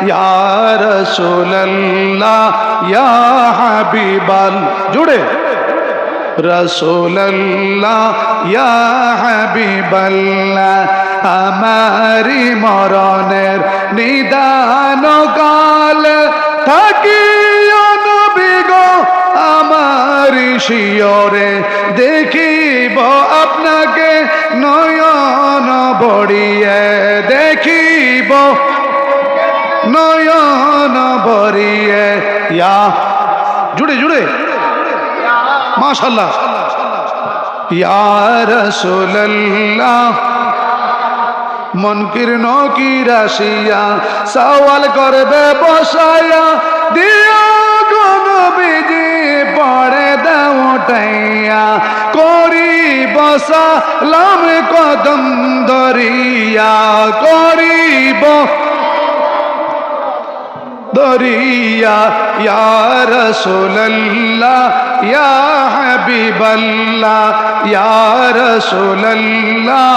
ইয়া রাসূলুল্লাহ ইয়া হাবিবাল জুড়ে রাসূলুল্লাহ ইয়া হাবিবাল্লাহ আমারি মরণের নিদান কাল থাকিও নবী গো আমারি শিয়রে দেখিব আপনাকে নয়ন বড়িয়ে দেখিব নয়ন বড়িয়ে ইয়া জুড়ে জুড়ে মাশাআল্লাহ ইয়া রাসূলুল্লাহ মুনকির নকির আসিয়া সওয়াল করবে বসায়া দিও গো নবীজি পড়ে দাও উঠাইয়া করিব সালাম কদম ধরিয়া করিব দরিয়া ইয়া রাসূলুল্লাহ ইয়া হাবিবাল্লাহ ইয়া রাসূলুল্লাহ